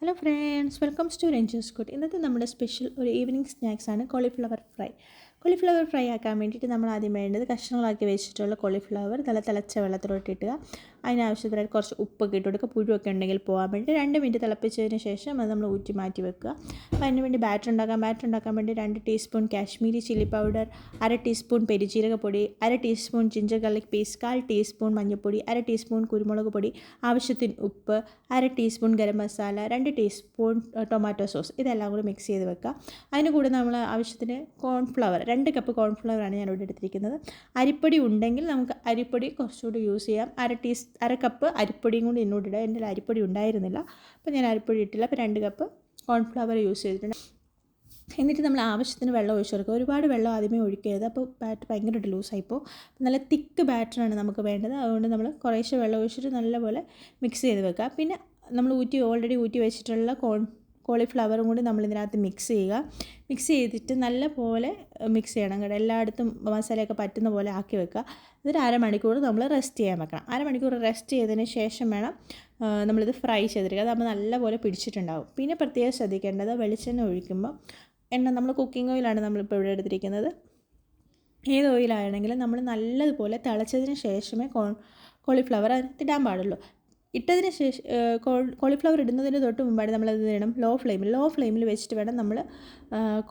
Hello friends, welcome to Ranjus കുട്ട്. ഇന്നത്തെ നമ്മുടെ സ്പെഷ്യൽ ഒരു ഈവനിങ് സ്നാക്സാണ് കോളിഫ്ലവർ ഫ്രൈ. കോളിഫ്ലവർ ഫ്രൈ ആക്കാൻ വേണ്ടിയിട്ട് നമ്മൾ ആദ്യം വേണ്ടത് കഷ്ണങ്ങളാക്കി വെച്ചിട്ടുള്ള കോളിഫ്ലവർ നല്ല തിളച്ച വെള്ളത്തിലോട്ട് ഇട്ടുക. അതിനാവശ്യത്തിനായിട്ട് കുറച്ച് ഉപ്പൊക്കെ ഇട്ട് കൊടുക്കുക. പുഴുവൊക്കെ ഉണ്ടെങ്കിൽ പോകാൻ വേണ്ടി 2 മിനിറ്റ് തിളപ്പിച്ചതിന് ശേഷം അത് നമ്മൾ ഊറ്റി മാറ്റി വെക്കുക. അപ്പോൾ അതിന് വേണ്ടി ബാറ്റർ ഉണ്ടാക്കാൻ വേണ്ടി 2 teaspoon Kashmiri chilli powder, 1/2 teaspoon പെരിജീരകപ്പൊടി, 1/2 teaspoon ginger garlic paste, 1/4 teaspoon മഞ്ഞൾപ്പൊടി, 1/2 ടീസ്പൂൺ കുരുമുളക് പൊടി, ആവശ്യത്തിന് ഉപ്പ്, 1/2 teaspoon garam masala, 2 teaspoon tomato sauce, ഇതെല്ലാം കൂടി മിക്സ് ചെയ്ത് വെക്കുക. അതിന് കൂടെ നമ്മൾ ആവശ്യത്തിന് കോൺഫ്ലവർ, 2 കപ്പ് കോൺഫ്ലവറാണ് ഞാനിവിടെ എടുത്തിരിക്കുന്നത്. അരിപ്പൊടി ഉണ്ടെങ്കിൽ നമുക്ക് അരിപ്പൊടി കുറച്ചുകൂടി യൂസ് ചെയ്യാം. 1/2 കപ്പ് അരിപ്പൊടിയും കൂടി ഇന്നോട്ട് ഇടുക. എൻ്റെ അരിപ്പൊടി ഉണ്ടായിരുന്നില്ല, അപ്പോൾ ഞാൻ അരിപ്പൊടി ഇട്ടില്ല. അപ്പോൾ 2 കപ്പ് കോൺഫ്ലവർ യൂസ് ചെയ്തിട്ടുണ്ട്. എന്നിട്ട് നമ്മൾ ആവശ്യത്തിന് വെള്ളം ഒഴിച്ച് കൊടുക്കുക. ഒരുപാട് വെള്ളം ആദ്യമേ ഒഴിക്കരുത്, അപ്പോൾ ബാറ്റർ ഭയങ്കരമായിട്ട് ലൂസായിപ്പോൾ. നല്ല തിക്ക് ബാറ്ററാണ് നമുക്ക് വേണ്ടത്. അതുകൊണ്ട് നമ്മൾ കുറേശ്ശെ വെള്ളം ഒഴിച്ചിട്ട് നല്ലപോലെ മിക്സ് ചെയ്ത് വെക്കുക. പിന്നെ നമ്മൾ ഓൾറെഡി ഊറ്റി വെച്ചിട്ടുള്ള കോളിഫ്ലവറും കൂടി നമ്മളിതിനകത്ത് മിക്സ് ചെയ്യുക. മിക്സ് ചെയ്തിട്ട് നല്ലപോലെ മിക്സ് ചെയ്യണം കേട്ടോ. എല്ലായിടത്തും മസാലയൊക്കെ പറ്റുന്ന പോലെ ആക്കി വെക്കുക. എന്നിട്ട് അരമണിക്കൂർ നമ്മൾ റെസ്റ്റ് ചെയ്യാൻ വെക്കണം. അരമണിക്കൂർ റെസ്റ്റ് ചെയ്തതിന് ശേഷം വേണം നമ്മളിത് ഫ്രൈ ചെയ്തെടുക്കുക. അതാകുമ്പോൾ നല്ലപോലെ പിടിച്ചിട്ടുണ്ടാവും. പിന്നെ പ്രത്യേകം ശ്രദ്ധിക്കേണ്ടത്, വെളിച്ചെണ്ണ ഒഴിക്കുമ്പോൾ നമ്മൾ കുക്കിംഗ് ഓയിലാണ് നമ്മളിപ്പോൾ ഇവിടെ എടുത്തിരിക്കുന്നത്. ഏത് ഓയിലാണെങ്കിലും നമ്മൾ നല്ലതുപോലെ തിളച്ചതിന് ശേഷമേ കോളിഫ്ലവർ അതിനകത്ത് ഇടാൻ പാടുള്ളൂ. ഇട്ടതിന് ശേഷം കോളിഫ്ലവർ ഇടുന്നതിന് തൊട്ട് മുമ്പാണ് നമ്മളത് ഇടണം ലോ ഫ്ലെയിമിൽ വെച്ചിട്ട് വേണം നമ്മൾ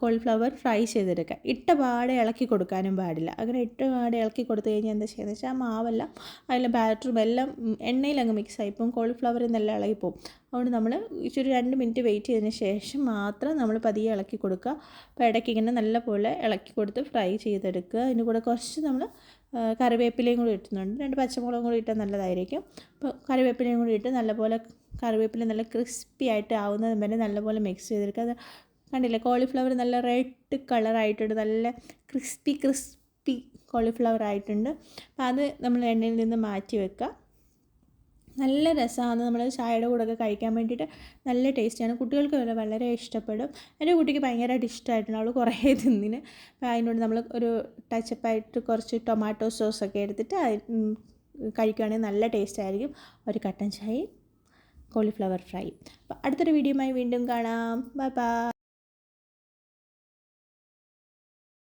കോളിഫ്ലവർ ഫ്രൈ ചെയ്തെടുക്കുക. ഇട്ട പാടെ ഇളക്കി കൊടുക്കാനും പാടില്ല. അങ്ങനെ ഇട്ട പാടെ ഇളക്കി കൊടുത്തു കഴിഞ്ഞാൽ എന്താ ചെയ്യുന്നത് വെച്ചാൽ ആ മാവെല്ലാം അതിലെ ബാറ്ററും എല്ലാം എണ്ണയിലങ്ങ് മിക്സായിപ്പോവും, കോളിഫ്ലവറിൽ നിന്നെല്ലാം ഇളകിപ്പോവും. അതുകൊണ്ട് നമ്മൾ ഇച്ചിരി 2 മിനിറ്റ് വെയിറ്റ് ചെയ്തതിന് ശേഷം മാത്രം നമ്മൾ പതിയെ ഇളക്കി കൊടുക്കുക. അപ്പോൾ ഇടയ്ക്ക് ഇങ്ങനെ നല്ലപോലെ ഇളക്കി കൊടുത്ത് ഫ്രൈ ചെയ്തെടുക്കുക. അതിന് കൂടെ കുറച്ച് നമ്മൾ കറിവേപ്പിലയും കൂടി ഇട്ടുന്നുണ്ട്. 2 പച്ചമുളകും കൂടി ഇട്ടാൽ നല്ലതായിരിക്കും. അപ്പോൾ കറിവേപ്പിലയും കൂടി ഇട്ട് നല്ലപോലെ കറിവേപ്പില നല്ല ക്രിസ്പി ആയിട്ട് ആവുന്നത് വരെ നല്ലപോലെ മിക്സ് ചെയ്തെടുക്കുക. അത് കണ്ടില്ലേ, കോളിഫ്ലവർ നല്ല റെഡ് കളറായിട്ടുണ്ട്, നല്ല ക്രിസ്പി കോളിഫ്ലവർ ആയിട്ടുണ്ട്. അപ്പോൾ അത് നമ്മൾ എണ്ണയിൽ നിന്ന് മാറ്റി വെക്കുക. നല്ല രസമാണ്, നമ്മൾ ചായയുടെ കൂടെയൊക്കെ കഴിക്കാൻ വേണ്ടിയിട്ട് നല്ല ടേസ്റ്റിയാണ്. കുട്ടികൾക്ക് വളരെ ഇഷ്ടപ്പെടും. എൻ്റെ കുട്ടിക്ക് ഭയങ്കരമായിട്ട് ഇഷ്ടമായിട്ടുണ്ട്, അവൾ കുറേ തിന്നിന്. അപ്പോൾ അതിനോട് നമ്മൾ ഒരു ടച്ചപ്പായിട്ട് കുറച്ച് ടൊമാറ്റോ സോസൊക്കെ എടുത്തിട്ട് കഴിക്കുകയാണെങ്കിൽ നല്ല ടേസ്റ്റ് ആയിരിക്കും. ഒരു കട്ടൻ ചായയും കോളിഫ്ലവർ ഫ്രൈ. അപ്പോൾ അടുത്തൊരു വീഡിയോയുമായി വീണ്ടും കാണാം. Bye bye.